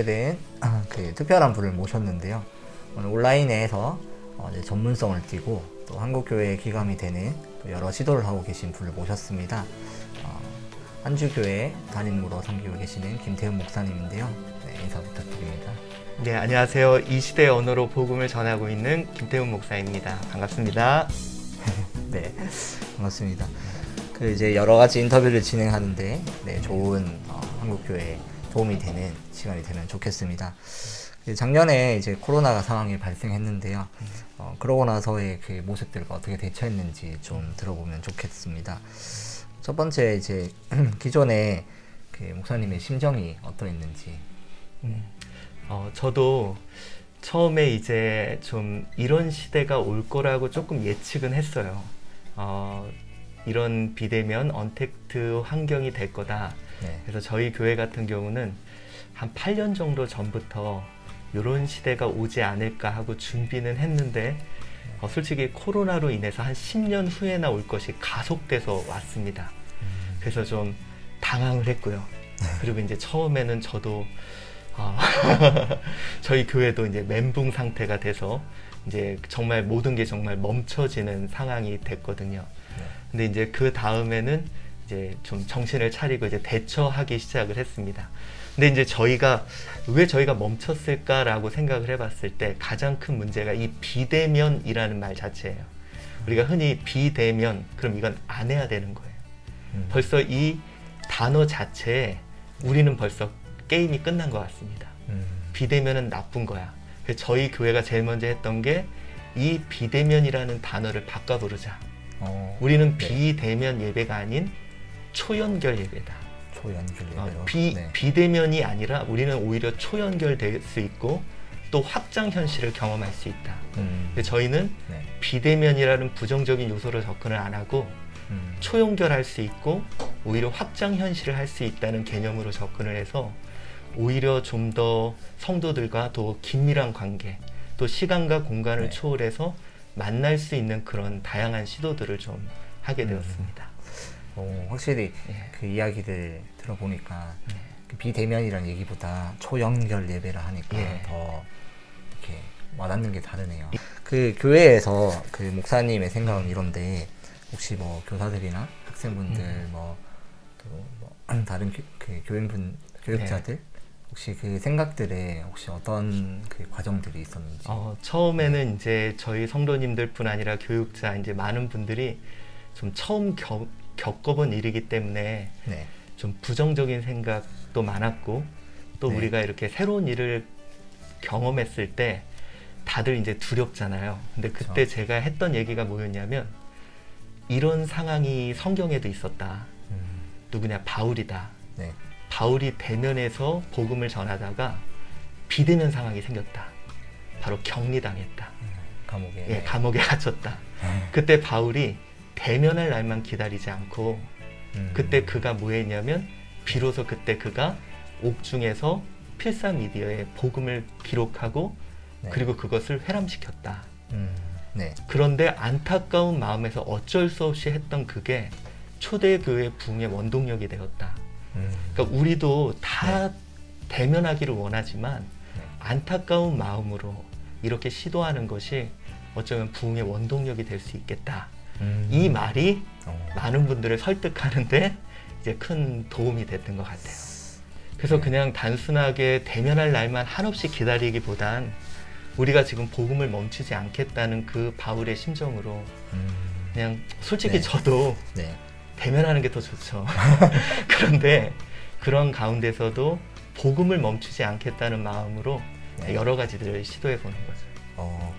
오늘은 그 특별한 분을 모셨는데요. 오늘 온라인에서 이제 전문성을 띠고 또 한국교회에 기감이 되는 또 여러 시도를 하고 계신 분을 모셨습니다. 한주교회 담임으로 섬기고 계시는 김태훈 목사님인데요. 네, 인사 부탁드립니다. 네, 안녕하세요. 이 시대의 언어로 복음을 전하고 있는 김태훈 목사입니다. 반갑습니다. 네, 반갑습니다. 그 이제 여러 가지 인터뷰를 진행하는데 좋은 한국교회에 도움이 되는 시간이 되면 좋겠습니다. 작년에 이제 코로나가 상황이 발생했는데요. 그러고 나서의 그 모습들과 어떻게 대처했는지 좀 들어보면 좋겠습니다. 첫 번째 이제 기존에 그 목사님의 심정이 어떠했는지. 저도 처음에 이제 좀 이런 시대가 올 거라고 조금 예측은 했어요. 이런 비대면 언택트 환경이 될 거다. 네. 그래서 저희 교회 같은 경우는 한 8년 정도 전부터 이런 시대가 오지 않을까 하고 준비는 했는데 솔직히 코로나로 인해서 한 10년 후에나 올 것이 가속돼서 왔습니다. 그래서 좀 당황을 했고요. 그리고 이제 처음에는 저도 저희 교회도 이제 멘붕 상태가 돼서 이제 정말 모든 게 정말 멈춰지는 상황이 됐거든요. 근데 이제 그 다음에는 이제 좀 정신을 차리고 이제 대처하기 시작을 했습니다. 근데 이제 왜 저희가 멈췄을까라고 생각을 해봤을 때 가장 큰 문제가 이 비대면이라는 말 자체예요. 우리가 흔히 비대면, 그럼 이건 안 해야 되는 거예요. 벌써 이 단어 자체에 우리는 벌써 게임이 끝난 것 같습니다. 비대면은 나쁜 거야. 그래서 저희 교회가 제일 먼저 했던 게 이 비대면이라는 단어를 바꿔 부르자. 우리는 비대면 예배가 아닌 초연결 예배다. 초연결 예배로. 비대면이 아니라 우리는 오히려 초연결될 수 있고 또 확장 현실을 경험할 수 있다. 저희는 비대면이라는 부정적인 요소로 접근을 안 하고 초연결할 수 있고 오히려 확장 현실을 할 수 있다는 개념으로 접근을 해서 오히려 좀 더 성도들과 더 긴밀한 관계, 또 시간과 공간을 초월해서 만날 수 있는 그런 다양한 시도들을 좀 하게 되었습니다. 확실히 그 이야기를 들어보니까 그 비대면이라는 얘기보다 초연결 예배를 하니까 더 이렇게 와닿는 게 다르네요. 그 교회에서 그 목사님의 생각은 이런데 혹시 뭐 교사들이나 학생분들 또 다른 그 교육자들 혹시 그 생각들에 혹시 어떤 그 과정들이 있었는지. 처음에는 이제 저희 성도님들뿐 아니라 교육자 이제 많은 분들이 좀 처음 겪어본 일이기 때문에 좀 부정적인 생각도 많았고 또 우리가 이렇게 새로운 일을 경험했을 때 다들 이제 두렵잖아요. 근데 그때 제가 했던 얘기가 뭐였냐면 이런 상황이 성경에도 있었다. 누구냐? 바울이다. 바울이 대면에서 복음을 전하다가 비대면 상황이 생겼다. 바로 격리당했다. 감옥에 갇혔다. 그때 바울이 대면할 날만 기다리지 않고 그때 그가 뭐 했냐면 비로소 그때 그가 옥중에서 필사미디어에 복음을 기록하고 그리고 그것을 회람시켰다. 그런데 안타까운 마음에서 어쩔 수 없이 했던 그게 초대교회 부흥의 원동력이 되었다. 그러니까 우리도 다 대면하기를 원하지만 안타까운 마음으로 이렇게 시도하는 것이 어쩌면 부흥의 원동력이 될 수 있겠다. 이 말이 많은 분들을 설득하는데 이제 큰 도움이 됐던 것 같아요. 그래서 그냥 단순하게 대면할 날만 한없이 기다리기보단 우리가 지금 복음을 멈추지 않겠다는 그 바울의 심정으로 그냥 솔직히 저도 대면하는 게 더 좋죠. 그런데 그런 가운데서도 복음을 멈추지 않겠다는 마음으로 여러 가지들을 시도해 보는 거죠.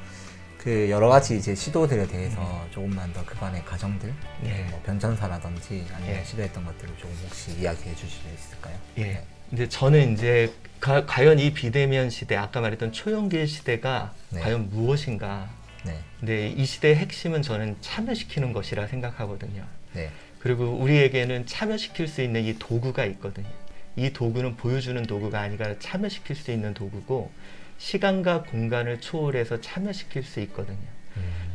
그 여러 가지 이제 시도들에 대해서 조금만 더 그간의 과정들, 뭐 변천사라든지 아니면 시도했던 것들을 조금 혹시 이야기해 주실 수 있을까요? 근데 저는 이제 과연 이 비대면 시대, 아까 말했던 초연결 시대가 과연 무엇인가? 근데 이 시대의 핵심은 저는 참여시키는 것이라 생각하거든요. 그리고 우리에게는 참여시킬 수 있는 이 도구가 있거든요. 이 도구는 보여주는 도구가 아니라 참여시킬 수 있는 도구고 시간과 공간을 초월해서 참여시킬 수 있거든요.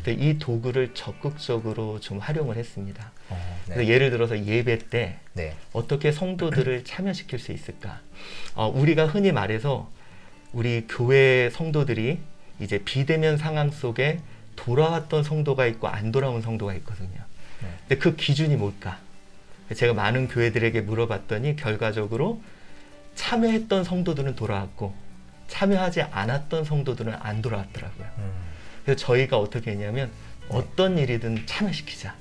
근데 이 도구를 적극적으로 좀 활용을 했습니다. 그래서 예를 들어서 예배 때 어떻게 성도들을 참여시킬 수 있을까? 우리가 흔히 말해서 우리 교회 성도들이 이제 비대면 상황 속에 돌아왔던 성도가 있고 안 돌아온 성도가 있거든요. 근데 그 기준이 뭘까? 제가 많은 교회들에게 물어봤더니 결과적으로 참여했던 성도들은 돌아왔고 참여하지 않았던 성도들은 안 돌아왔더라고요. 그래서 저희가 어떻게 했냐면 어떤 일이든 참여시키자.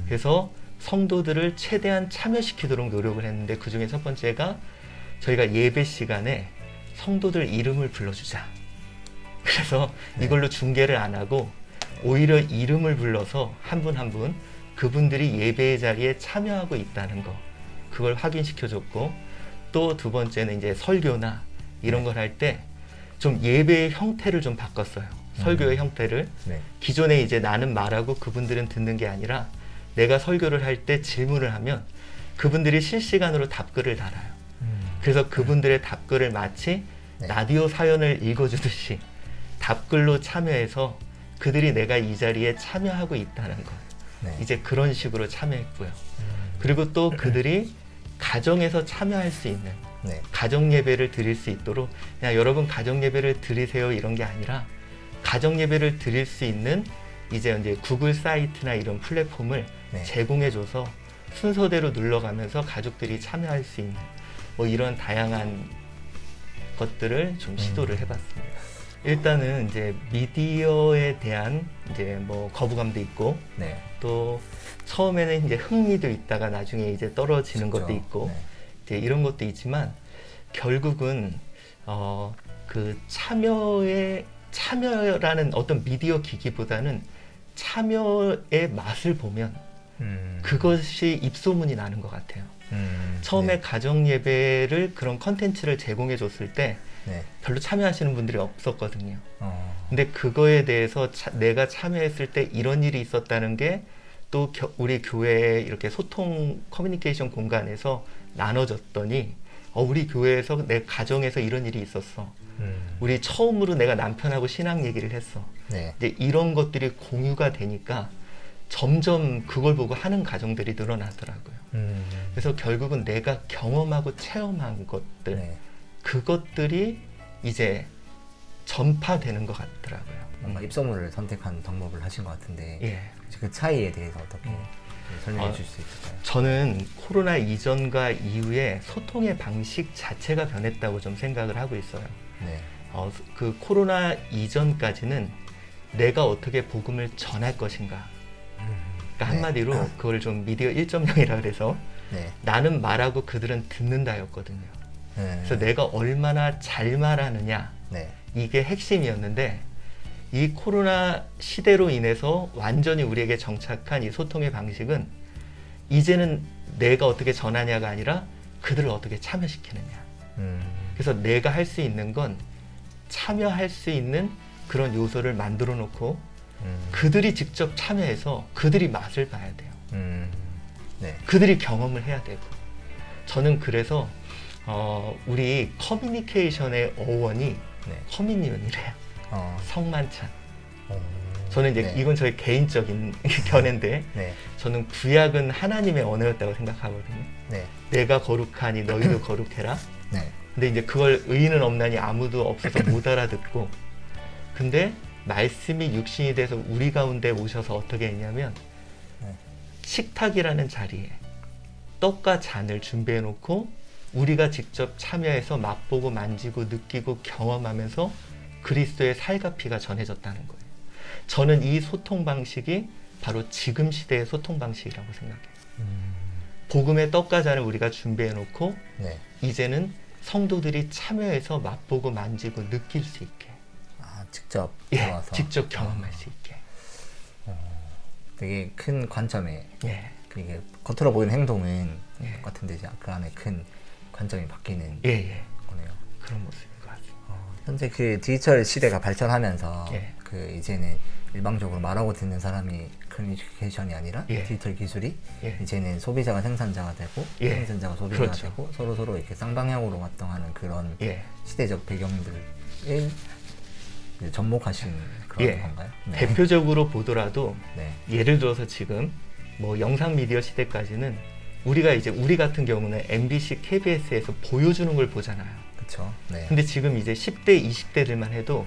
그래서 성도들을 최대한 참여시키도록 노력을 했는데 그 중에 첫 번째가 저희가 예배 시간에 성도들 이름을 불러주자. 그래서 이걸로 중계를 안 하고 오히려 이름을 불러서 한 분 한 분 그분들이 예배의 자리에 참여하고 있다는 거, 그걸 확인시켜줬고, 또 두 번째는 이제 설교나 이런 걸 할 때 좀 예배의 형태를 좀 바꿨어요. 설교의 형태를. 기존에 이제 나는 말하고 그분들은 듣는 게 아니라 내가 설교를 할 때 질문을 하면 그분들이 실시간으로 답글을 달아요. 그래서 그분들의 답글을 마치 라디오 사연을 읽어주듯이 답글로 참여해서 그들이 내가 이 자리에 참여하고 있다는 거. 이제 그런 식으로 참여했고요. 그리고 또 그들이 가정에서 참여할 수 있는 가정 예배를 드릴 수 있도록 그냥 여러분 가정 예배를 드리세요 이런 게 아니라 가정 예배를 드릴 수 있는 이제 구글 사이트나 이런 플랫폼을 제공해줘서 순서대로 눌러가면서 가족들이 참여할 수 있는 뭐 이런 다양한 것들을 좀 시도를 해봤습니다. 일단은 이제 미디어에 대한 이제 뭐 거부감도 있고 또 처음에는 이제 흥미도 있다가 나중에 이제 떨어지는 것도 있고 이제 이런 것도 있지만 결국은 그 참여라는 어떤 미디어 기기보다는 참여의 맛을 보면 그것이 입소문이 나는 것 같아요. 처음에 가정 예배를 그런 컨텐츠를 제공해 줬을 때 별로 참여하시는 분들이 없었거든요. 근데 그거에 대해서 내가 참여했을 때 이런 일이 있었다는 게 또 우리 교회에 이렇게 소통 커뮤니케이션 공간에서 나눠졌더니 우리 교회에서 내 가정에서 이런 일이 있었어. 우리 처음으로 내가 남편하고 신앙 얘기를 했어. 이제 이런 것들이 공유가 되니까 점점 그걸 보고 하는 가정들이 늘어나더라고요. 그래서 결국은 내가 경험하고 체험한 것들, 그것들이 이제 전파되는 것 같더라고요. 뭔가 입소문을 선택한 방법을 하신 것 같은데 그 차이에 대해서 어떻게 설명해 주실 수 있을까요? 저는 코로나 이전과 이후에 소통의 방식 자체가 변했다고 좀 생각을 하고 있어요. 그 코로나 이전까지는 내가 어떻게 복음을 전할 것인가. 그러니까 한마디로 그걸 좀 미디어 1.0이라 그래서 나는 말하고 그들은 듣는다였거든요. 그래서 내가 얼마나 잘 말하느냐 이게 핵심이었는데 이 코로나 시대로 인해서 완전히 우리에게 정착한 이 소통의 방식은 이제는 내가 어떻게 전하냐가 아니라 그들을 어떻게 참여시키느냐. 그래서 내가 할 수 있는 건 참여할 수 있는 그런 요소를 만들어 놓고 그들이 직접 참여해서 그들이 맛을 봐야 돼요. 그들이 경험을 해야 되고. 저는 그래서 우리 커뮤니케이션의 어원이 커미니언이래요. 성만찬. 저는 이제 이건 저의 개인적인 견해인데 저는 구약은 하나님의 언어였다고 생각하거든요. 내가 거룩하니 너희도 거룩해라. 근데 이제 그걸 의인은 없나니 아무도 없어서 못 알아듣고, 근데 말씀이 육신이 돼서 우리 가운데 오셔서 어떻게 했냐면 식탁이라는 자리에 떡과 잔을 준비해 놓고 우리가 직접 참여해서 맛보고 만지고 느끼고 경험하면서 그리스도의 살과 피가 전해졌다는 거예요. 저는 이 소통 방식이 바로 지금 시대의 소통 방식이라고 생각해요. 복음의 떡과 잔을 우리가 준비해 놓고 이제는 성도들이 참여해서 맛보고 만지고 느낄 수 있게. 직접 나와서 직접 경험할 수 있게. 되게 큰 관점에 이게 겉으로 보이는 행동은 똑같은데 그 안에 큰 관점이 바뀌는 거네요. 그런 모습인 것 같아요. 현재 그 디지털 시대가 발전하면서 그 이제는 일방적으로 말하고 듣는 사람이 커뮤니케이션이 아니라 디지털 기술이 이제는 소비자가 생산자가 되고 생산자가 소비자가 되고 서로 이렇게 쌍방향으로 활동하는 그런 시대적 배경들에 접목하신 그런 건가요? 대표적으로 보더라도 예를 들어서 지금 뭐 영상 미디어 시대까지는 우리 같은 경우는 MBC, KBS에서 보여주는 걸 보잖아요. 그렇죠. 네. 근데 지금 이제 10대, 20대들만 해도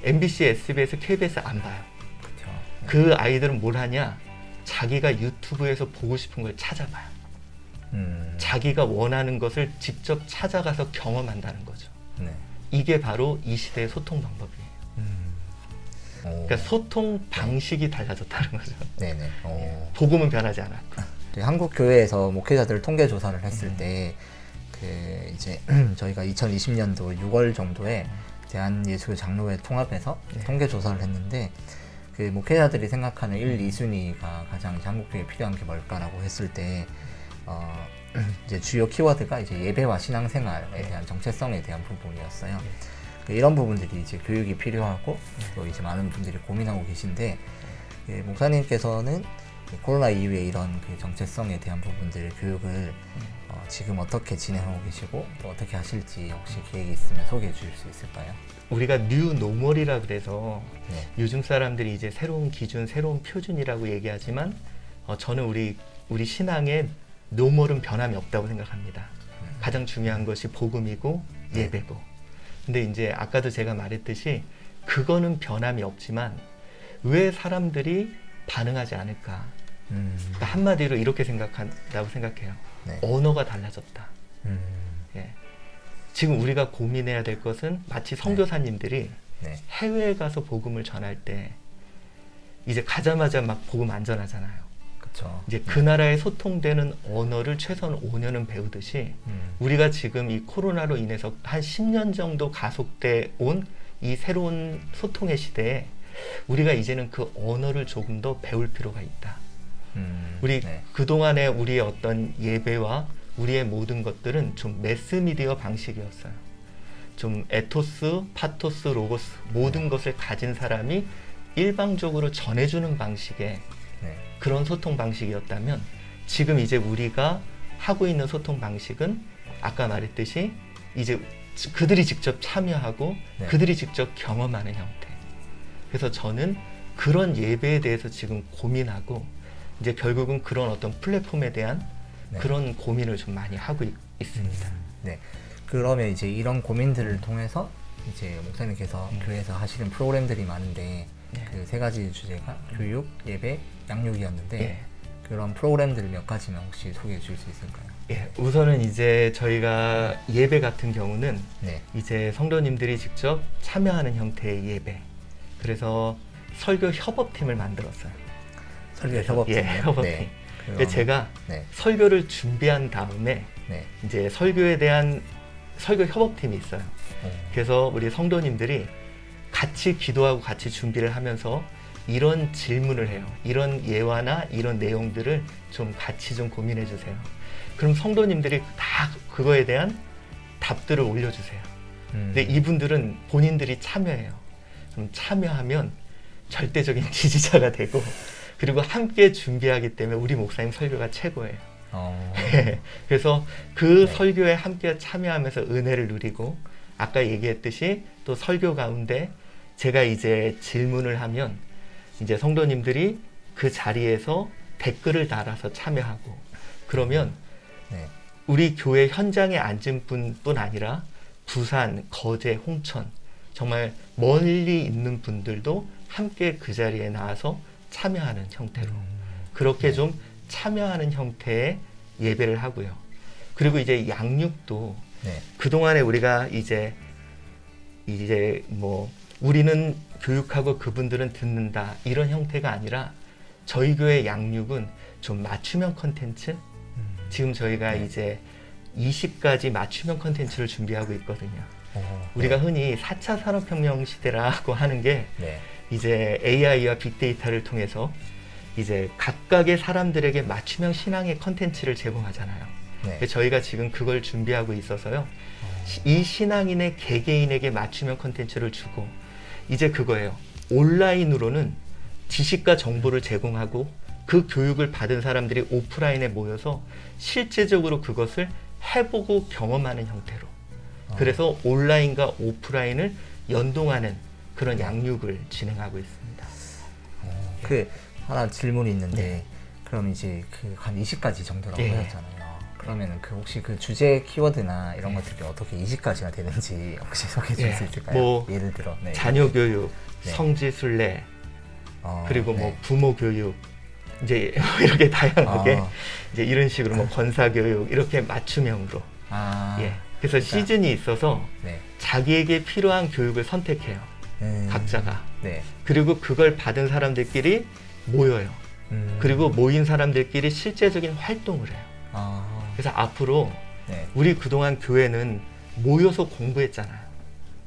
MBC, SBS, KBS 안 봐요. 그렇죠. 네. 그 아이들은 뭘 하냐? 자기가 유튜브에서 보고 싶은 걸 찾아봐요. 자기가 원하는 것을 직접 찾아가서 경험한다는 거죠. 네. 이게 바로 이 시대의 소통 방법이에요. 그러니까 소통 방식이 달라졌다는 거죠. 네네. 복음은 변하지 않았고. 한국 교회에서 목회자들 통계 조사를 했을 때 그 이제 저희가 2020년도 6월 정도에 대한예수교 장로회 통합에서 통계 조사를 했는데 그 목회자들이 생각하는 1, 2순위가 가장 이제 한국 교회에 필요한 게 뭘까라고 했을 때 이제 주요 키워드가 이제 예배와 신앙생활에 대한 정체성에 대한 부분이었어요. 이런 부분들이 이제 교육이 필요하고 또 이제 많은 분들이 고민하고 계신데 목사님께서는 코로나 이후에 이런 그 정체성에 대한 부분들 교육을 지금 어떻게 진행하고 계시고 또 어떻게 하실지 혹시 계획이 있으면 소개해 주실 수 있을까요? 우리가 뉴 노멀이라 그래서 네. 요즘 사람들이 이제 새로운 기준, 새로운 표준이라고 얘기하지만 저는 우리 신앙의 노멀은 변함이 없다고 생각합니다. 가장 중요한 것이 복음이고 예배고. 근데 이제 아까도 제가 말했듯이 그거는 변함이 없지만 왜 사람들이 반응하지 않을까? 그러니까 한마디로 이렇게 생각한다고 생각해요. 네. 언어가 달라졌다. 예. 지금 우리가 고민해야 될 것은 마치 선교사님들이 네. 해외에 가서 복음을 전할 때 이제 가자마자 막 복음 안 전하잖아요. 그렇죠. 이제 그 나라에 소통되는 언어를 최소한 5년은 배우듯이 우리가 지금 이 코로나로 인해서 한 10년 정도 가속돼 온 이 새로운 소통의 시대에 우리가 이제는 그 언어를 조금 더 배울 필요가 있다. 우리 네. 그동안의 우리의 어떤 예배와 우리의 모든 것들은 좀 매스미디어 방식이었어요. 좀 에토스, 파토스, 로고스 모든 것을 가진 사람이 일방적으로 전해주는 방식의 그런 소통 방식이었다면 지금 이제 우리가 하고 있는 소통 방식은 아까 말했듯이 이제 그들이 직접 참여하고 그들이 직접 경험하는 형태. 그래서 저는 그런 예배에 대해서 지금 고민하고 이제 결국은 그런 어떤 플랫폼에 대한 그런 고민을 좀 많이 하고 있습니다. 네. 그러면 이제 이런 고민들을 통해서 이제 목사님께서 교회에서 하시는 프로그램들이 많은데 그 세 가지 주제가 교육, 예배, 양육이었는데 그런 프로그램들 몇 가지만 혹시 소개해 주실 수 있을까요? 예, 우선은 이제 저희가 예배 같은 경우는 네. 이제 성도님들이 직접 참여하는 형태의 예배. 그래서 설교 협업팀을 만들었어요. 설교 협업팀. 예, 협업팀. 네. 근데 제가 네. 설교를 준비한 다음에 이제 설교에 대한 설교 협업팀이 있어요. 그래서 우리 성도님들이 같이 기도하고 같이 준비를 하면서 이런 질문을 해요. 이런 예화나 이런 내용들을 좀 같이 좀 고민해 주세요. 그럼 성도님들이 다 그거에 대한 답들을 올려주세요. 근데 이분들은 본인들이 참여해요. 그럼 참여하면 절대적인 지지자가 되고 그리고 함께 준비하기 때문에 우리 목사님 설교가 최고예요. 그래서 그 설교에 함께 참여하면서 은혜를 누리고 아까 얘기했듯이 또 설교 가운데 제가 이제 질문을 하면 이제 성도님들이 그 자리에서 댓글을 달아서 참여하고 그러면 우리 교회 현장에 앉은 분뿐 아니라 부산, 거제, 홍천 정말 멀리 있는 분들도 함께 그 자리에 나와서 참여하는 형태로 그렇게 좀 참여하는 형태의 예배를 하고요. 그리고 이제 양육도 그동안에 우리가 이제 뭐 우리는 교육하고 그분들은 듣는다 이런 형태가 아니라 저희 교회 양육은 좀 맞춤형 컨텐츠 지금 저희가 이제 20가지 맞춤형 컨텐츠를 준비하고 있거든요. 우리가 흔히 4차 산업혁명 시대라고 하는 게 이제 AI와 빅데이터를 통해서 이제 각각의 사람들에게 맞춤형 신앙의 컨텐츠를 제공하잖아요. 저희가 지금 그걸 준비하고 있어서요. 이 신앙인의 개개인에게 맞춤형 컨텐츠를 주고 이제 그거예요. 온라인으로는 지식과 정보를 제공하고 그 교육을 받은 사람들이 오프라인에 모여서 실제적으로 그것을 해보고 경험하는 형태로 그래서 온라인과 오프라인을 연동하는 그런 양육을 진행하고 있습니다. 그 하나 질문이 있는데 그럼 이제 그 한 20가지 정도라고 하셨잖아요. 그러면 그 혹시 그 주제 키워드나 이런 것들이 어떻게 이식까지가 되는지 혹시 소개해 줄 수 있을까요? 뭐 예를 들어 자녀 교육, 네. 성지순례, 그리고 네. 뭐 부모 교육, 이제 이렇게 다양하게 이제 이런 식으로 뭐 권사 교육 이렇게 맞춤형으로. 그래서 시즌이 있어서 네. 자기에게 필요한 교육을 선택해요. 각자가. 네. 그리고 그걸 받은 사람들끼리 모여요. 그리고 모인 사람들끼리 실제적인 활동을 해요. 그래서 앞으로 네. 우리 그동안 교회는 모여서 공부했잖아요.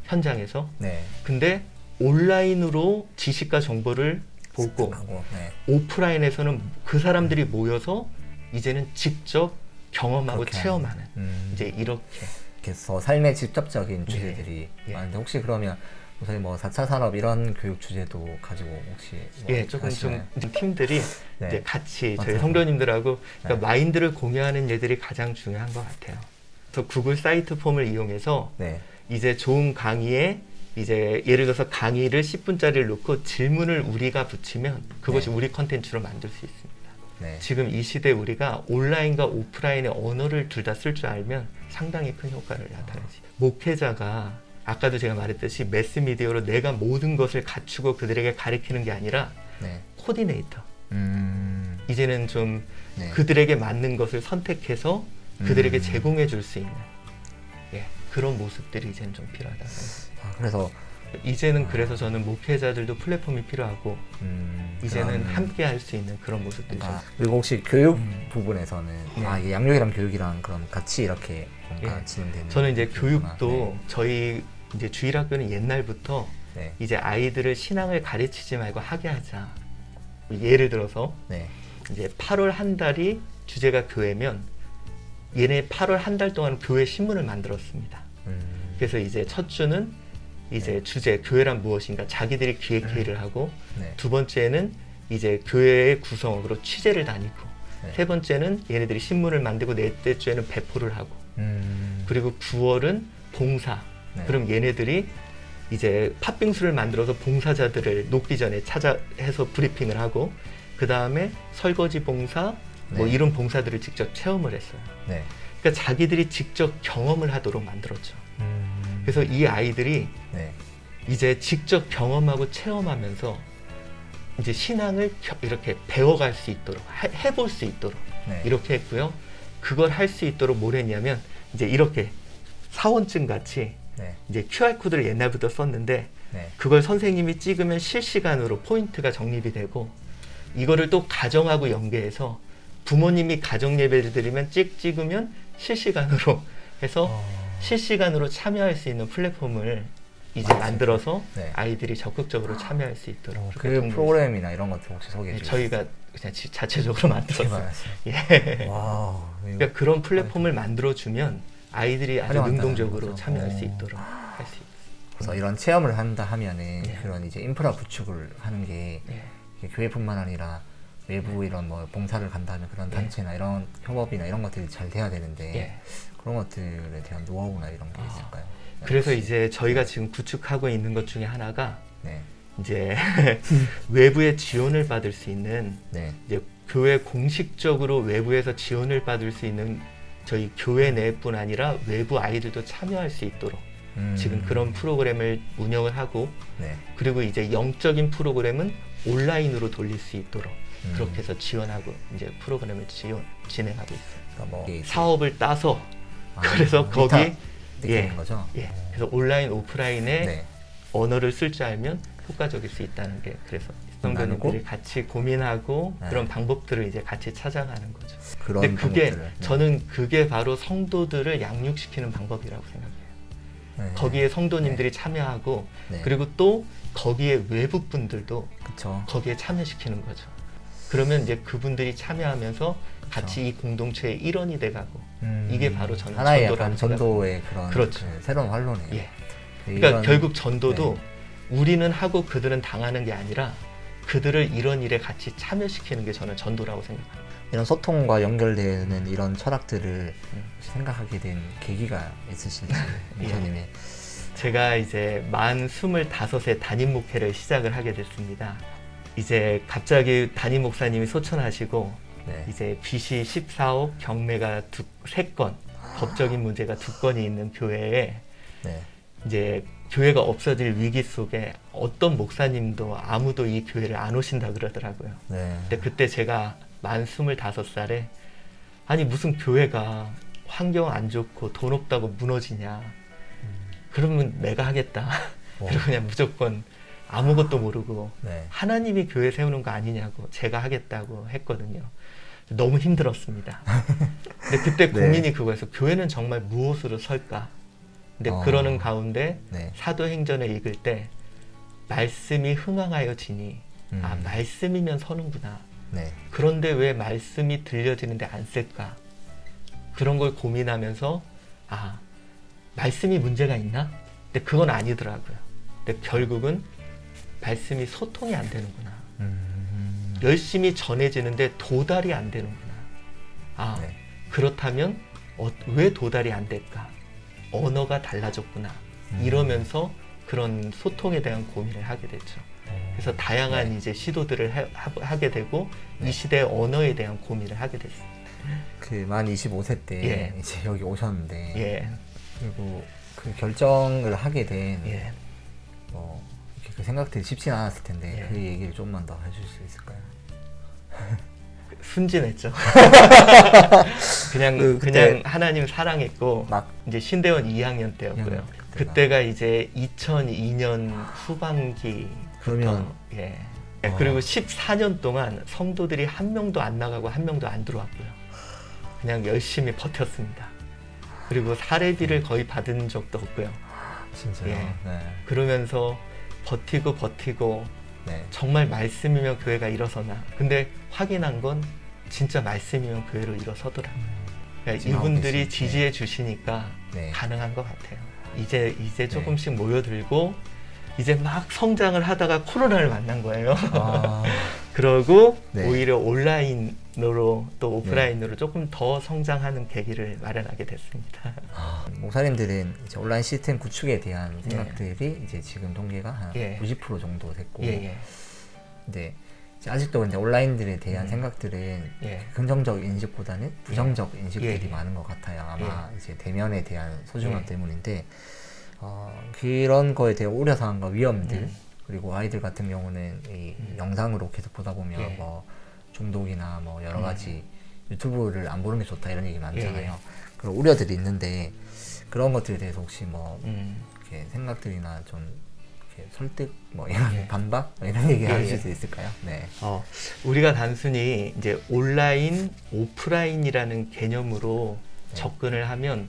현장에서. 네. 근데 온라인으로 지식과 정보를 보고 네. 오프라인에서는 그 사람들이 모여서 이제는 직접 경험하고 그렇게 체험하는 이제 이렇게 그래서 삶의 직접적인 주제들이 많은데 혹시 그러면 저희 뭐 4차 산업 이런 교육 주제도 가지고 혹시 뭐 조금 좀 팀들이 네. 이제 같이 저희 맞아요. 성도님들하고 그러니까 네. 마인드를 공유하는 일들이 가장 중요한 것 같아요. 그래서 구글 사이트 폼을 이용해서 네. 이제 좋은 강의에 이제 예를 들어서 강의를 10분짜리를 놓고 질문을 우리가 붙이면 그것이 네. 우리 컨텐츠로 만들 수 있습니다. 네. 지금 이 시대에 우리가 온라인과 오프라인의 언어를 둘 다 쓸 줄 알면 상당히 큰 효과를 나타내지. 목회자가 아까도 제가 말했듯이 매스미디어로 내가 모든 것을 갖추고 그들에게 가르치는 게 아니라 네. 코디네이터. 이제는 좀 네. 그들에게 맞는 것을 선택해서 그들에게 제공해 줄 수 있는 그런 모습들이 이제는 좀 필요하다. 그래서 이제는 그래서 저는 목회자들도 플랫폼이 필요하고 이제는 함께 할 수 있는 그런 모습들이 좀. 그리고 혹시 교육 부분에서는 네. 이게 양육이랑 교육이랑 그럼 같이 이렇게 뭔가 진행되는 저는 이제 교육이구나. 교육도 저희 이제 주일학교는 옛날부터 네. 이제 아이들을 신앙을 가르치지 말고 하게 하자. 예를 들어서 네. 이제 8월 한 달이 주제가 교회면 얘네 8월 한 달 동안 교회 신문을 만들었습니다. 그래서 이제 첫 주는 이제 주제 교회란 무엇인가 자기들이 기획회의를 하고 네. 두 번째는 이제 교회의 구성으로 취재를 다니고 네. 세 번째는 얘네들이 신문을 만들고 넷째 주에는 배포를 하고 그리고 9월은 봉사. 네. 그럼 얘네들이 이제 팥빙수를 만들어서 봉사자들을 녹기 전에 해서 브리핑을 하고 그 다음에 설거지 봉사 뭐 네. 이런 봉사들을 직접 체험을 했어요. 네. 그러니까 자기들이 직접 경험을 하도록 만들었죠. 그래서 이 아이들이 네. 이제 직접 경험하고 체험하면서 이제 신앙을 이렇게 배워갈 수 있도록 해볼 수 있도록 네. 이렇게 했고요. 그걸 할 수 있도록 뭘 했냐면 이제 이렇게 사원증 같이 네. 이제 QR코드를 옛날부터 썼는데 네. 그걸 선생님이 찍으면 실시간으로 포인트가 적립이 되고 이거를 또 가정하고 연계해서 부모님이 가정 예배를 드리면 찍으면 실시간으로 해서 실시간으로 참여할 수 있는 플랫폼을 이제 만들어서 네. 아이들이 적극적으로 참여할 수 있도록 그 프로그램이나 이런 것들 혹시 소개해 주세요. 저희가 그냥 자체적으로 만들었어요. 와우. 그러니까 그런 플랫폼을 만들어주면 아이들이 아주 능동적으로 거죠. 참여할 수 있도록 할 수 있어요. 그래서 이런 체험을 한다 하면은 그런 이제 인프라 구축을 하는 게 교회뿐만 아니라 외부 이런 뭐 봉사를 간다면 그런 단체나 이런 협업이나 이런 것들이 잘 돼야 되는데 그런 것들에 대한 노하우나 이런 게 있을까요? 그래서 이제 저희가 지금 구축하고 있는 것 중에 하나가 네. 이제 외부의 지원을 받을 수 있는 네. 이제 교회 공식적으로 외부에서 지원을 받을 수 있는 저희 교회 내뿐 아니라 외부 아이들도 참여할 수 있도록 지금 그런 프로그램을 운영을 하고 네. 그리고 이제 영적인 프로그램은 온라인으로 돌릴 수 있도록 그렇게 해서 지원하고 이제 프로그램을 진행하고 있어요. 그러니까 뭐 사업을 따서 그래서 거기 거죠? 그래서 온라인 오프라인에 네. 언어를 쓸 줄 알면 효과적일 수 있다는 게 그래서 성도님들이 같이 고민하고 그런 방법들을 이제 같이 찾아가는 거죠. 근데 그게 저는 그게 바로 성도들을 양육시키는 방법이라고 생각해요. 거기에 성도님들이 참여하고 그리고 또 거기에 외부 분들도 거기에 참여시키는 거죠. 그러면 이제 그분들이 참여하면서 같이 이 공동체의 일원이 돼가고 이게 바로 저는 하나의 전도라는 전도의 그런 그렇죠. 새로운 활로네요. 그러니까 결국 전도도 우리는 하고 그들은 당하는 게 아니라 그들을 이런 일에 같이 참여시키는 게 저는 전도라고 생각합니다. 이런 소통과 연결되는 이런 철학들을 생각하게 된 계기가 있으실지 목사님이. 제가 이제 만 25세 담임 목회를 시작을 하게 됐습니다. 이제 갑자기 담임 목사님이 소천하시고 네. 이제 빚이 14억, 경매가 3건, 법적인 문제가 2건이 있는 교회에 네. 이제 교회가 없어질 위기 속에 어떤 목사님도 아무도 이 교회를 안 오신다 그러더라고요. 네. 근데 그때 제가 만 25살에 아니 무슨 교회가 환경 안 좋고 돈 없다고 무너지냐. 그러면 내가 하겠다. 그리고 그냥 무조건 아무것도 모르고 네. 하나님이 교회 세우는 거 아니냐고 제가 하겠다고 했거든요. 너무 힘들었습니다. 근데 그때 네. 고민이 그거였어. 교회는 정말 무엇으로 설까? 근데 그러는 가운데 네. 사도행전을 읽을 때 말씀이 흥황하여 지니 아 말씀이면 서는구나. 네. 그런데 왜 말씀이 들려지는데 안 쓸까? 그런 걸 고민하면서 아 말씀이 문제가 있나? 근데 그건 아니더라고요. 근데 결국은 말씀이 소통이 안 되는구나. 열심히 전해지는데 도달이 안 되는구나. 아 네. 그렇다면 왜 도달이 안 될까? 언어가 달라졌구나. 이러면서 그런 소통에 대한 고민을 하게 됐죠. 그래서 다양한 이제 시도들을 하게 되고 이 시대의 언어에 대한 고민을 하게 됐습니다. 그 만 25세 때 예. 이제 여기 오셨는데 예. 그리고 그 결정을 하게 된 예. 뭐 이렇게 그 생각들이 쉽진 않았을 텐데 예. 그 얘기를 좀만 더 해줄 수 있을까요? 순진했죠. 그때 그냥 하나님 사랑했고 막 이제 신대원 2학년 때였고요. 2학년 그때가 이제 2002년 후반기. 그러면 예. 그리고 14년 동안 성도들이 한 명도 안 나가고 한 명도 안 들어왔고요. 그냥 열심히 버텼습니다. 그리고 사례비를 거의 받은 적도 없고요. 진짜요? 예. 네. 그러면서 버티고 네. 정말 말씀이면 교회가 일어서나. 근데 확인한 건 진짜 말씀이면 교회로 일어서더라고요. 그러니까 지금 이분들이 하고 계신, 지지해 주시니까 네. 가능한 것 같아요. 이제 조금씩 모여들고 이제 막 성장을 하다가 코로나를 만난 거예요. 아, 그러고 네. 오히려 온라인으로 또 오프라인으로 조금 더 성장하는 계기를 마련하게 됐습니다. 목사님들은 이제 온라인 시스템 구축에 대한 생각들이 이제 지금 통계가 한 예. 90% 정도 됐고, 예. 근데 이제 아직도 근데 온라인들에 대한 생각들은 예. 긍정적 인식보다는 부정적 인식들이 예. 많은 것 같아요. 아마 이제 대면에 대한 소중함 예. 때문인데 그런 거에 대한 우려사항과 위험들 그리고 아이들 같은 경우는 이 영상으로 계속 보다 보면 예. 뭐 중독이나 뭐 여러 가지 유튜브를 안 보는 게 좋다 이런 얘기 많잖아요. 그런 우려들이 있는데 그런 것들에 대해서 혹시 뭐 이렇게 생각들이나 좀 이렇게 설득 뭐 이런 반박 뭐 이런 얘기 하실 수 있을까요? 네. 우리가 단순히 이제 온라인, 오프라인이라는 개념으로 접근을 하면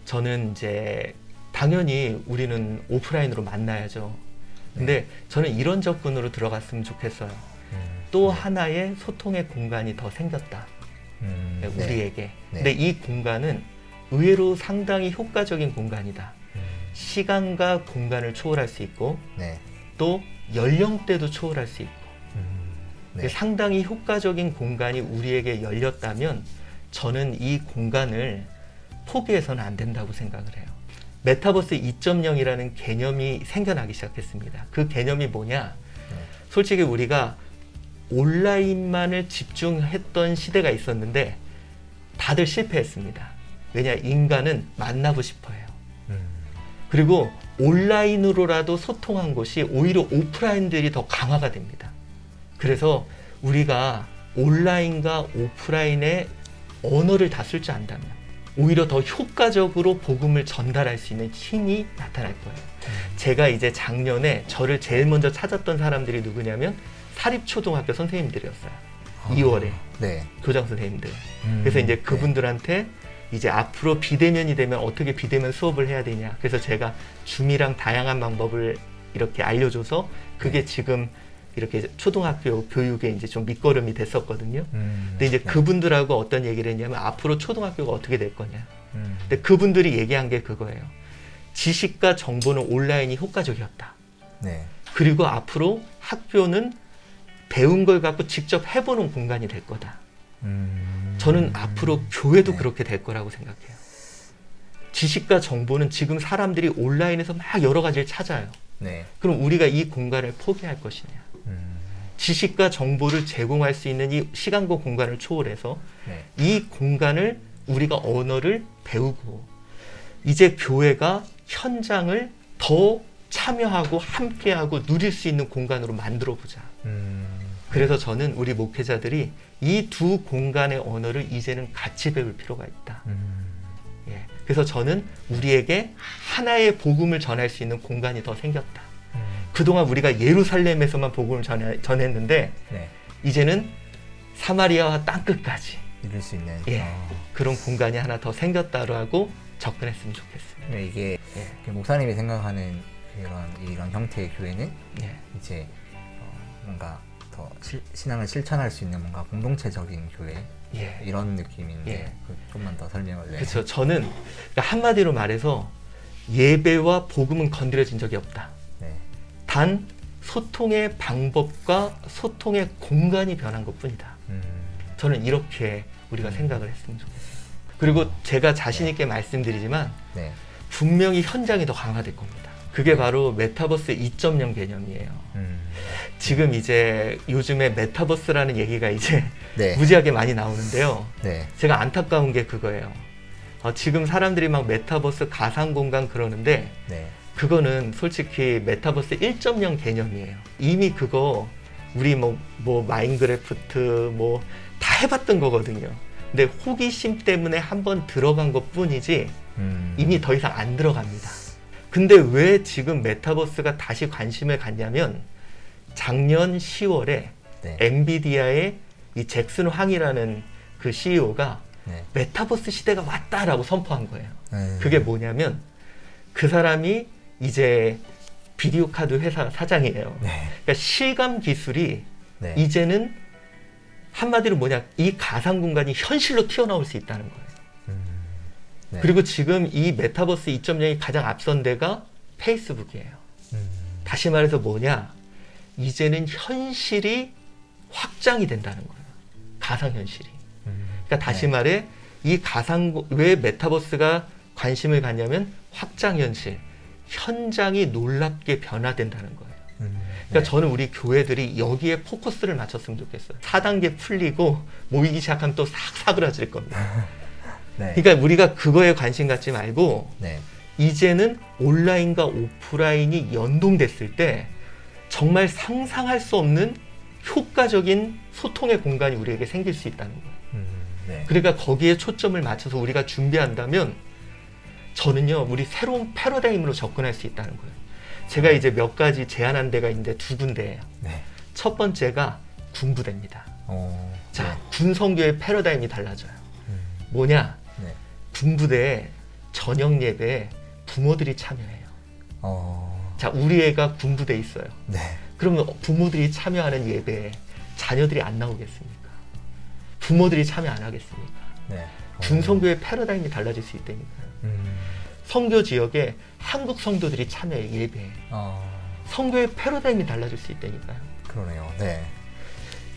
저는 이제 당연히 우리는 오프라인으로 만나야죠. 근데 저는 이런 접근으로 들어갔으면 좋겠어요. 또 하나의 소통의 공간이 더 생겼다. 우리에게. 네. 근데 이 공간은 의외로 상당히 효과적인 공간이다. 시간과 공간을 초월할 수 있고 네. 또 연령대도 초월할 수 있고 네. 상당히 효과적인 공간이 우리에게 열렸다면 저는 이 공간을 포기해서는 안 된다고 생각을 해요. 메타버스 2.0이라는 개념이 생겨나기 시작했습니다. 그 개념이 뭐냐? 솔직히 우리가 온라인만을 집중했던 시대가 있었는데 다들 실패했습니다. 왜냐? 인간은 만나고 싶어 해요. 그리고 온라인으로라도 소통한 것이 오히려 오프라인들이 더 강화가 됩니다. 그래서 우리가 온라인과 오프라인의 언어를 다 쓸 줄 안다면 오히려 더 효과적으로 복음을 전달할 수 있는 힘이 나타날 거예요. 제가 이제 작년에 저를 제일 먼저 찾았던 사람들이 누구냐면 사립초등학교 선생님들이었어요. 2월에 네. 교장 선생님들. 그래서 이제 그분들한테 이제 앞으로 비대면이 되면 어떻게 비대면 수업을 해야 되냐. 그래서 제가 줌이랑 다양한 방법을 이렇게 알려줘서 그게 지금 이렇게 초등학교 교육에 이제 좀 밑거름이 됐었거든요. 근데 이제 그분들하고 어떤 얘기를 했냐면 앞으로 초등학교가 어떻게 될 거냐. 근데 그분들이 얘기한 게 그거예요. 지식과 정보는 온라인이 효과적이었다. 네. 그리고 앞으로 학교는 배운 걸 갖고 직접 해보는 공간이 될 거다. 저는 앞으로 교회도 그렇게 될 거라고 생각해요. 지식과 정보는 지금 사람들이 온라인에서 막 여러 가지를 찾아요. 네. 그럼 우리가 이 공간을 포기할 것이냐. 지식과 정보를 제공할 수 있는 이 시간과 공간을 초월해서 네. 이 공간을 우리가 언어를 배우고 이제 교회가 현장을 더 참여하고 함께하고 누릴 수 있는 공간으로 만들어보자. 그래서 저는 우리 목회자들이 이 두 공간의 언어를 이제는 같이 배울 필요가 있다. 예. 그래서 저는 우리에게 하나의 복음을 전할 수 있는 공간이 더 생겼다. 그동안 우리가 예루살렘에서만 복음을 전했는데 네. 이제는 사마리아와 땅끝까지 이룰 수 있는 그런 공간이 하나 더 생겼다라고 접근했으면 좋겠습니다. 네, 이게 목사님이 생각하는 이런 형태의 교회는 이제 뭔가 더 신앙을 실천할 수 있는 뭔가 공동체적인 교회 이런 느낌인데 좀만 더 설명을. 그렇죠. 저는 그러니까 한마디로 말해서 예배와 복음은 건드려진 적이 없다. 단 소통의 방법과 소통의 공간이 변한 것뿐이다. 저는 이렇게 우리가 생각을 했으면 좋겠어요. 그리고 제가 자신 있게 말씀드리지만 분명히 현장이 더 강화될 겁니다. 그게 바로 메타버스 2.0 개념이에요. 지금 이제 요즘에 메타버스라는 얘기가 이제 무지하게 많이 나오는데요. 제가 안타까운 게 그거예요. 지금 사람들이 막 메타버스 가상공간 그러는데 그거는 솔직히 메타버스 1.0 개념이에요. 이미 그거 우리 뭐 마인크래프트 뭐 다 해봤던 거거든요. 근데 호기심 때문에 한번 들어간 것 뿐이지 이미 더 이상 안 들어갑니다. 근데 왜 지금 메타버스가 다시 관심을 갖냐면 작년 10월에 엔비디아의 이 잭슨 황이라는 그 CEO가 메타버스 시대가 왔다라고 선포한 거예요. 그게 뭐냐면 그 사람이 이제 비디오 카드 회사 사장이에요. 그러니까 실감 기술이 이제는 한마디로 뭐냐, 이 가상 공간이 현실로 튀어나올 수 있다는 거예요. 그리고 지금 이 메타버스 2.0이 가장 앞선 데가 페이스북이에요. 다시 말해서 뭐냐, 이제는 현실이 확장이 된다는 거예요. 가상현실이. 그러니까 다시 말해 이 왜 메타버스가 관심을 갖냐면 확장현실, 현장이 놀랍게 변화된다는 거예요. 그러니까 저는 우리 교회들이 여기에 포커스를 맞췄으면 좋겠어요. 4단계 풀리고 모이기 시작하면 또 싹 사그라질 겁니다. 그러니까 우리가 그거에 관심 갖지 말고 이제는 온라인과 오프라인이 연동됐을 때 정말 상상할 수 없는 효과적인 소통의 공간이 우리에게 생길 수 있다는 거예요. 그러니까 거기에 초점을 맞춰서 우리가 준비한다면 저는요, 우리 새로운 패러다임으로 접근할 수 있다는 거예요. 제가 이제 몇 가지 제안한 데가 있는데 2군데예요. 첫 번째가 군부대입니다. 자, 군성교의 패러다임이 달라져요. 뭐냐? 군부대에 저녁 예배에 부모들이 참여해요. 자, 우리 애가 군부대에 있어요. 그러면 부모들이 참여하는 예배에 자녀들이 안 나오겠습니까? 부모들이 참여 안 하겠습니까? 군성교의 패러다임이 달라질 수 있다니까요. 성교 지역에 한국 성도들이 참여해 예배에. 성교의 패러다임이 달라질 수 있다니까요. 그러네요.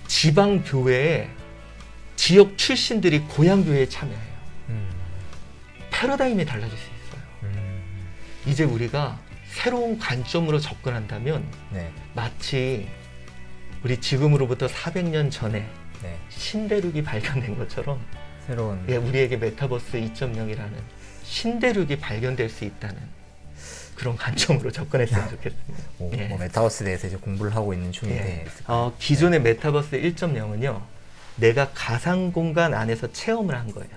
지방 교회에 지역 출신들이 고향 교회에 참여해요. 패러다임이 달라질 수 있어요. 이제 우리가 새로운 관점으로 접근한다면 마치 우리 지금으로부터 400년 전에 신대륙이 발견된 것처럼 새로운 우리에게 메타버스 2.0이라는 신대륙이 발견될 수 있다는 그런 관점으로 접근했으면 좋겠습니다. 뭐 메타버스에 대해서 이제 공부를 하고 있는 중인데 기존의 메타버스 1.0은요, 내가 가상 공간 안에서 체험을 한 거예요.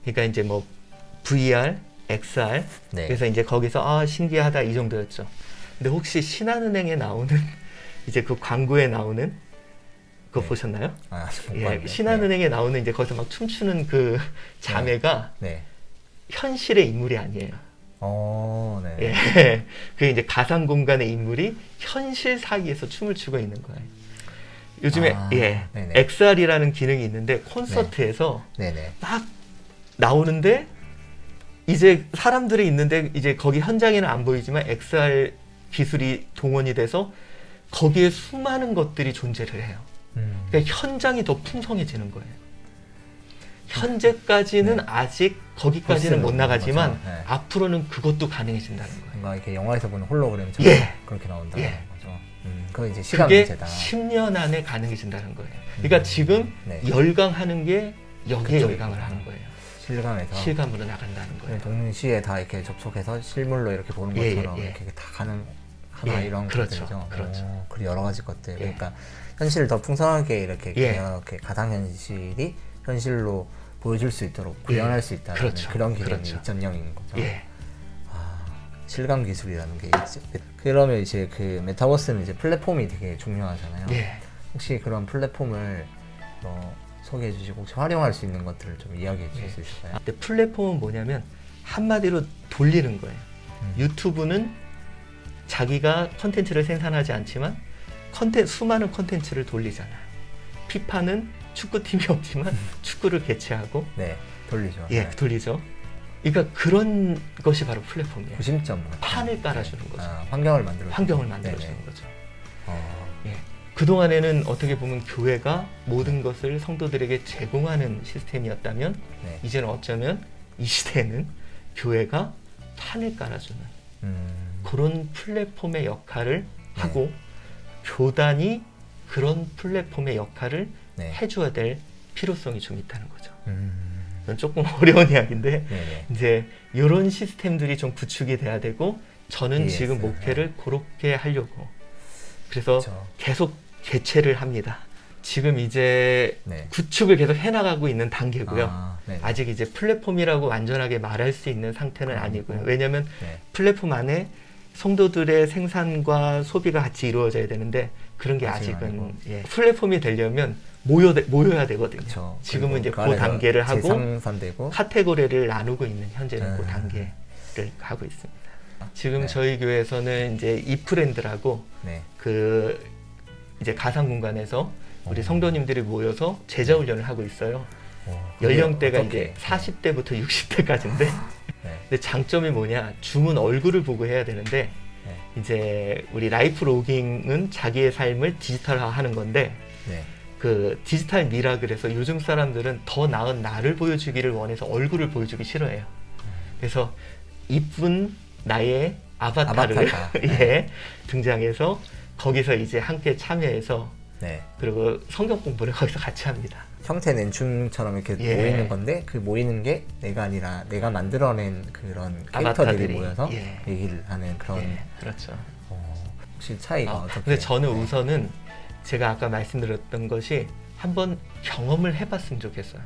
그러니까 이제 뭐 VR, XR, 그래서 이제 거기서 신기하다 이 정도였죠. 근데 혹시 신한은행에 나오는 이제 그 광고에 나오는 그거 보셨나요? 신한은행에 나오는 이제 거기서 막 춤추는 그 자매가 현실의 인물이 아니에요. 그 이제 가상 공간의 인물이 현실 사이에서 춤을 추고 있는 거예요. 요즘에 XR이라는 기능이 있는데 콘서트에서 막 나오는데 이제 사람들이 있는데 이제 거기 현장에는 안 보이지만 XR 기술이 동원이 돼서 거기에 수많은 것들이 존재를 해요. 그러니까 현장이 더 풍성해지는 거예요. 현재까지는 아직 거기까지는 못 나가지만 앞으로는 그것도 가능해진다는 거예요. 뭔가 이렇게 영화에서 보는 홀로그램처럼 그렇게 나온다는 거죠. 그거 이제 시간 그게 문제다. 10년 안에 가능해진다는 거예요. 그러니까 지금 네. 열강하는 게 여기에 그쵸. 열강을 하는 거예요. 실감에서 실감으로 나간다는 거예요. 동시에 다 이렇게 접속해서 실물로 이렇게 보는 것처럼 이렇게 다 가능하다 이런 그렇죠. 것들이죠. 그렇죠. 그리고 여러 가지 것들. 예. 그러니까 현실을 더 풍성하게 이렇게 예. 이렇게 가상현실이 현실로 보여줄 수 있도록 구현할 수 있다는 그렇죠. 그런 개념이 그렇죠. 2.0인 거죠. 예. 실감 기술이라는 게 있죠. 그러면 이제 그 메타버스는 이제 플랫폼이 되게 중요하잖아요. 예. 혹시 그런 플랫폼을 소개해 주시고 혹시 활용할 수 있는 것들을 좀 이야기해 주실 수 있을까요? 근데 플랫폼은 뭐냐면 한마디로 돌리는 거예요. 유튜브는 자기가 컨텐츠를 생산하지 않지만 수많은 컨텐츠를 돌리잖아요. 피파는 축구팀이 없지만 축구를 개최하고 네, 돌리죠. 예, 네. 돌리죠. 그러니까 그런 것이 바로 플랫폼이에요. 구심점 판을 깔아주는 거죠. 환경을 만들어 환경을 만들어주는 네네. 거죠. 어, 예. 그동안에는 어떻게 보면 교회가 모든 것을 성도들에게 제공하는 시스템이었다면 네. 이제는 어쩌면 이 시대에는 교회가 판을 깔아주는 그런 플랫폼의 역할을 하고 교단이 그런 플랫폼의 역할을 네. 해줘야 될 필요성이 좀 있다는 거죠. 이건 조금 어려운 이야기인데 네네. 이제 이런 시스템들이 좀 구축이 돼야 되고 저는 지금 ESL. 목회를 그렇게 하려고 그래서 그쵸. 계속 개최를 합니다. 지금 이제 네. 구축을 계속 해나가고 있는 단계고요. 네네. 아직 이제 플랫폼이라고 완전하게 말할 수 있는 상태는 아니고요. 왜냐하면 네. 플랫폼 안에 성도들의 생산과 소비가 같이 이루어져야 되는데 그런 게 아직은 아직은 아니고. 예, 플랫폼이 되려면 모여야 되거든요. 그쵸. 지금은 이제 그리고 그 안에서 단계를 하고 재생산되고 카테고리를 나누고 있는 현재는 그 네. 단계를 가고 있습니다. 지금 네. 저희 교회에서는 이제 이프렌드라고 네. 그 이제 가상 공간에서 우리 성도님들이 모여서 제자 훈련을 하고 있어요. 연령대가 이제 40대부터 60대까지인데 네. 근데 장점이 뭐냐? 줌은 얼굴을 보고 해야 되는데 네. 이제 우리 라이프 로깅은 자기의 삶을 디지털화하는 건데 네. 그 디지털 미라클에서 요즘 사람들은 더 나은 나를 보여주기를 원해서 얼굴을 보여주기 싫어해요. 그래서 이쁜 나의 아바타를 예, 등장해서 거기서 이제 함께 참여해서 네. 그리고 성경 공부를 거기서 같이 합니다. 형태는 줌처럼 이렇게 예. 모이는 건데 그 모이는 게 내가 아니라 내가 만들어낸 그런 캐릭터들이 아바타들이, 모여서 예. 얘기를 하는 그런 예, 그렇죠. 혹시 차이가 어떻게? 근데 저는 네. 우선은 제가 아까 말씀드렸던 것이 한번 경험을 해봤으면 좋겠어요.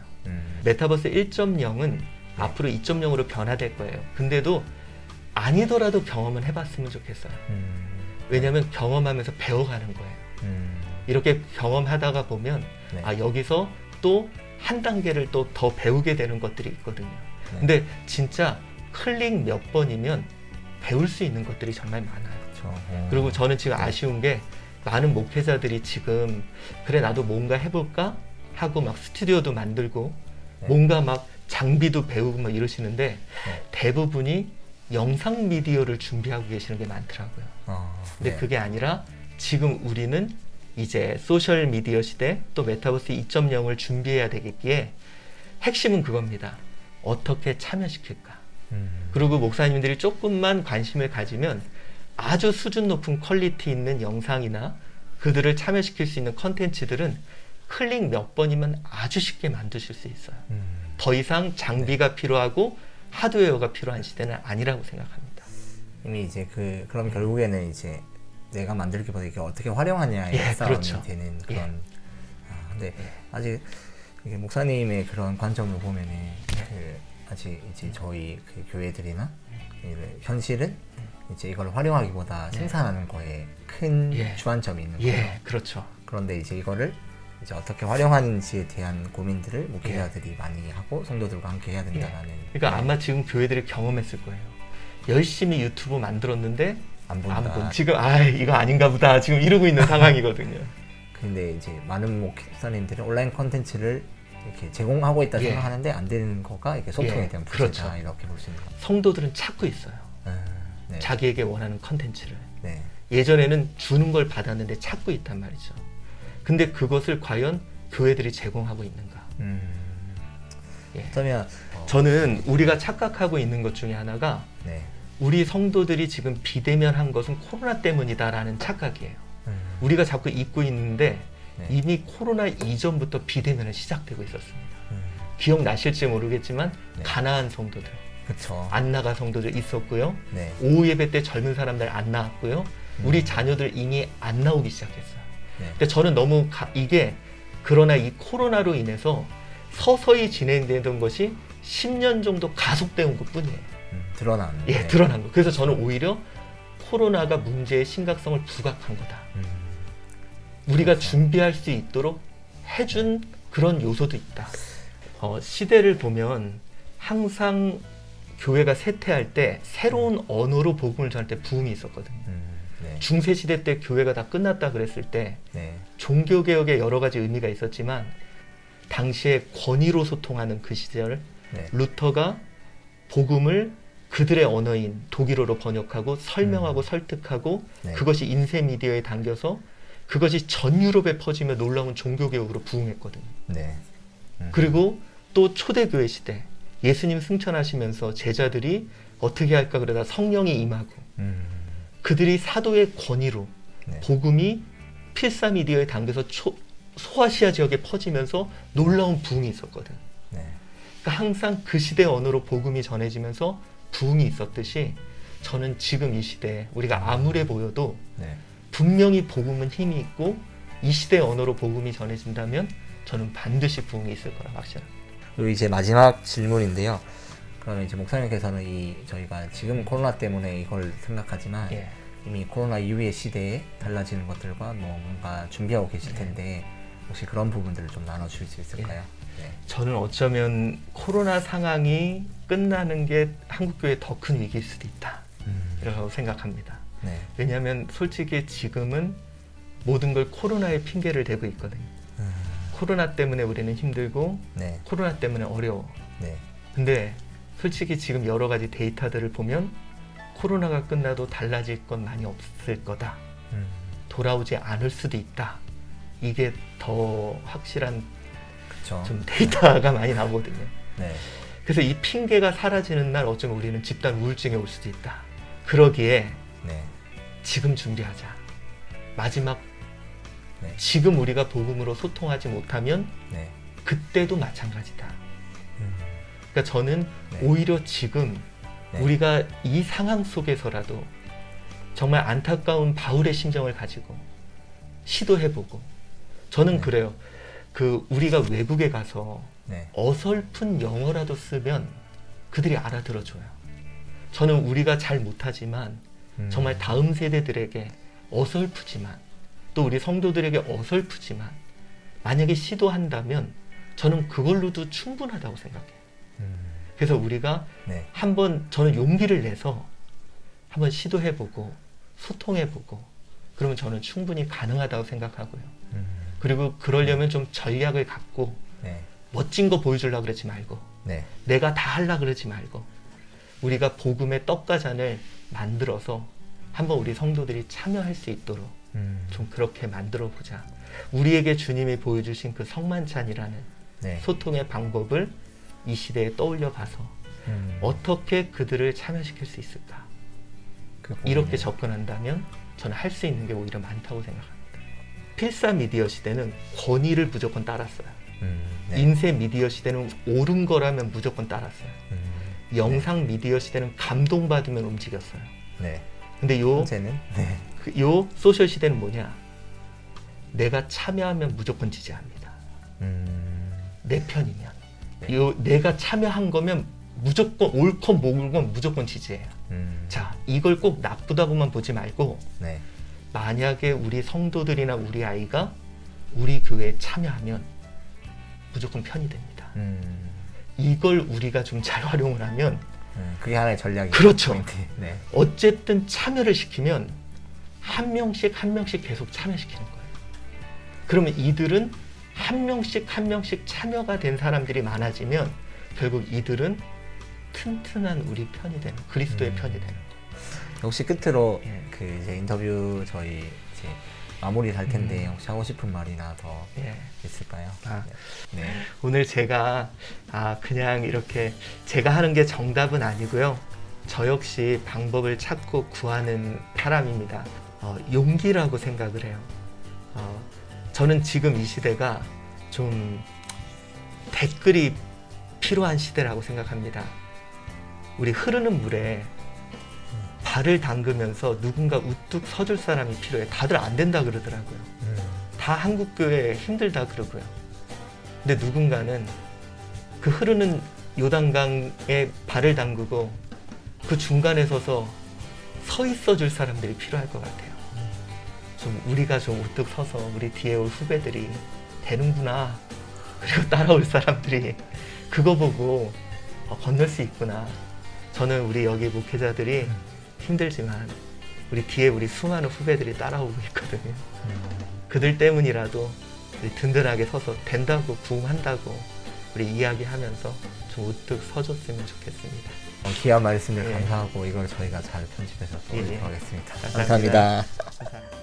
메타버스 1.0은 앞으로 2.0으로 변화될 거예요. 근데도 아니더라도 경험은 해봤으면 좋겠어요. 왜냐하면 경험하면서 배워가는 거예요. 이렇게 경험하다가 보면 네. 아 여기서 또 한 단계를 또 더 배우게 되는 것들이 있거든요. 네. 근데 진짜 클릭 몇 번이면 배울 수 있는 것들이 정말 많아요. 그렇죠. 그리고 저는 지금 아쉬운 게 많은 목회자들이 지금 그래 나도 뭔가 해볼까 하고 막 스튜디오도 만들고 네. 뭔가 막 장비도 배우고 막 이러시는데 네. 대부분이 영상 미디어를 준비하고 계시는 게 많더라고요. 근데 네. 그게 아니라 지금 우리는 이제 소셜 미디어 시대 또 메타버스 2.0을 준비해야 되겠기에 핵심은 그겁니다. 어떻게 참여시킬까? 그리고 목사님들이 조금만 관심을 가지면 아주 수준 높은 퀄리티 있는 영상이나 그들을 참여시킬 수 있는 컨텐츠들은 클릭 몇 번이면 아주 쉽게 만드실 수 있어요. 더 이상 장비가 필요하고 하드웨어가 필요한 시대는 아니라고 생각합니다. 이미 이제 그럼 결국에는 이제 내가 만들기보다 이게 어떻게 활용하냐의 예, 싸움이 그렇죠. 되는 그런. 예. 근데 아직 이게 목사님의 그런 관점으로 보면은 아직 이제 저희 그 교회들이나 현실은 이제 이걸 활용하기보다 생산하는 거에 큰 예. 주안점이 있는 거예요. 예, 그렇죠. 그런데 이제 이거를 이제 어떻게 활용하는지에 대한 고민들을 목회자들이 많이 하고 성도들과 함께 해야 된다라는. 그러니까 아마 지금 교회들이 경험했을 거예요. 열심히 유튜브 만들었는데 안 본다. 지금 이거 아닌가 보다 지금 이러고 있는 상황이거든요. 근데 이제 많은 목사님들은 온라인 콘텐츠를 이렇게 제공하고 있다 예. 생각하는데 안 되는 거가 이게 소통에 예, 대한 부재다 그렇죠. 이렇게 볼 수 있는 거죠. 성도들은 찾고 있어요. 네. 자기에게 원하는 컨텐츠를. 네. 예전에는 주는 걸 받았는데 찾고 있단 말이죠. 근데 그것을 과연 교회들이 제공하고 있는가? 예. 그러면 저는 우리가 착각하고 있는 것 중에 하나가 네. 우리 성도들이 지금 비대면한 것은 코로나 때문이다라는 착각이에요. 우리가 자꾸 잊고 있는데 네. 이미 코로나 이전부터 비대면은 시작되고 있었습니다. 기억나실지 모르겠지만 네. 가나안 성도들, 그쵸. 안나가 성도들 있었고요. 네. 오후 예배 때 젊은 사람들 안 나왔고요. 우리 자녀들 이미 안 나오기 시작했어요. 네. 근데 저는 너무 이게 그러나 이 코로나로 인해서 서서히 진행되던 것이 10년 정도 가속된 것뿐이에요. 드러난. 예, 네. 드러난 거. 그래서 저는 오히려 코로나가 문제의 심각성을 부각한 거다. 우리가 그렇죠. 준비할 수 있도록 해준 그런 요소도 있다. 시대를 보면 항상 교회가 쇠퇴할 때 새로운 언어로 복음을 전할 때 부흥이 있었거든요. 네. 중세 시대 때 교회가 다 끝났다 그랬을 때 네. 종교 개혁에 여러 가지 의미가 있었지만 당시에 권위로 소통하는 그 시절 네. 루터가 복음을 그들의 언어인 독일어로 번역하고 설명하고 설득하고 네. 그것이 인쇄 미디어에 담겨서 그것이 전 유럽에 퍼지며 놀라운 종교 개혁으로 부흥했거든요. 네. 그리고 또 초대교회 시대 예수님 승천하시면서 제자들이 어떻게 할까 그러다 성령이 임하고 그들이 사도의 권위로 네. 복음이 필사 미디어에 담겨서 소아시아 지역에 퍼지면서 놀라운 부흥이 있었거든. 네. 그러니까 항상 그 시대의 언어로 복음이 전해지면서 부흥이 있었듯이 저는 지금 이 시대에 우리가 암울해 보여도 네. 분명히 복음은 힘이 있고 이 시대의 언어로 복음이 전해진다면 저는 반드시 부흥이 있을 거라 확신합니다. 그리고 이제 마지막 질문인데요. 그러면 이제 목사님께서는 저희가 지금 코로나 때문에 이걸 생각하지만 예. 이미 코로나 이후의 시대에 달라지는 것들과 뭔가 준비하고 계실 텐데 혹시 그런 부분들을 좀 나눠주실 수 있을까요? 네. 저는 어쩌면 코로나 상황이 끝나는 게 한국교회의 더 큰 위기일 수도 있다. 이라고 생각합니다. 네. 왜냐하면 솔직히 지금은 모든 걸 코로나에 핑계를 대고 있거든요. 코로나 때문에 우리는 힘들고 네. 코로나 때문에 어려워. 네. 근데 솔직히 지금 여러 가지 데이터들을 보면 코로나가 끝나도 달라질 건 많이 없을 거다. 돌아오지 않을 수도 있다. 이게 더 확실한 그쵸. 좀 데이터가 많이 나오거든요. 네. 그래서 이 핑계가 사라지는 날 어쩌면 우리는 집단 우울증에 올 수도 있다. 그러기에 네. 지금 준비하자. 마지막 네. 지금 우리가 복음으로 소통하지 못하면 네. 그때도 마찬가지다. 그러니까 저는 네. 오히려 지금 네. 우리가 이 상황 속에서라도 정말 안타까운 바울의 심정을 가지고 시도해보고 저는 네. 그래요. 우리가 외국에 가서 네. 어설픈 영어라도 쓰면 그들이 알아들어줘요. 저는 우리가 잘 못하지만 정말 다음 세대들에게 어설프지만 또 우리 성도들에게 어설프지만 만약에 시도한다면 저는 그걸로도 충분하다고 생각해요. 그래서 우리가 네. 한번 저는 용기를 내서 한번 시도해보고 소통해보고 그러면 저는 충분히 가능하다고 생각하고요. 그리고 그러려면 좀 전략을 갖고 네. 멋진 거 보여주려고 그러지 말고 네. 내가 다 하려고 그러지 말고 우리가 복음의 떡과 잔을 만들어서 한번 우리 성도들이 참여할 수 있도록 좀 그렇게 만들어 보자. 우리에게 주님이 보여주신 그 성만찬이라는 네. 소통의 방법을 이 시대에 떠올려 봐서 어떻게 그들을 참여시킬 수 있을까? 이렇게 접근한다면 저는 할 수 있는 게 오히려 많다고 생각합니다. 필사 미디어 시대는 권위를 무조건 따랐어요. 네. 인쇄 미디어 시대는 옳은 거라면 무조건 따랐어요. 영상 미디어 시대는 감동받으면 움직였어요. 네. 근데 현재는 네. 요 소셜 시대는 뭐냐? 내가 참여하면 무조건 지지합니다. 내 편이면. 네. 내가 참여한 거면 무조건 옳건 모르건 무조건 지지해요. 자, 이걸 꼭 나쁘다고만 보지 말고 네. 만약에 우리 성도들이나 우리 아이가 우리 교회에 참여하면 무조건 편이 됩니다. 이걸 우리가 좀 잘 활용을 하면 그게 하나의 전략이에요. 그렇죠. 포인트. 네. 어쨌든 참여를 시키면 한 명씩 계속 참여시키는 거예요. 그러면 이들은 한 명씩 참여가 된 사람들이 많아지면 결국 이들은 튼튼한 우리 편이 되는 그리스도의 편이 되는 거예요. 혹시 끝으로 예. 이제 인터뷰 저희 이제 마무리 할 텐데 혹시 하고 싶은 말이나 더 예. 있을까요? 네. 오늘 제가 그냥 이렇게 제가 하는 게 정답은 아니고요. 저 역시 방법을 찾고 구하는 사람입니다. 용기라고 생각을 해요. 저는 지금 이 시대가 좀 댓글이 필요한 시대라고 생각합니다. 우리 흐르는 물에 발을 담그면서 누군가 우뚝 서줄 사람이 필요해. 다들 안 된다 그러더라고요. 다 한국교회 힘들다 그러고요. 근데 누군가는 그 흐르는 요단강에 발을 담그고 그 중간에 서서 서 있어 줄 사람들이 필요할 것 같아요. 좀 우리가 좀 우뚝 서서 우리 뒤에 올 후배들이 되는구나. 그리고 따라올 사람들이 그거 보고 건널 수 있구나. 저는 우리 여기 목회자들이 힘들지만 우리 뒤에 우리 수많은 후배들이 따라오고 있거든요. 그들 때문이라도 우리 든든하게 서서 된다고 부흥한다고 우리 이야기하면서 좀 우뚝 서줬으면 좋겠습니다. 귀한 말씀들 감사하고 이걸 저희가 잘 편집해서 또 올리도록 하겠습니다. 감사합니다. 감사합니다.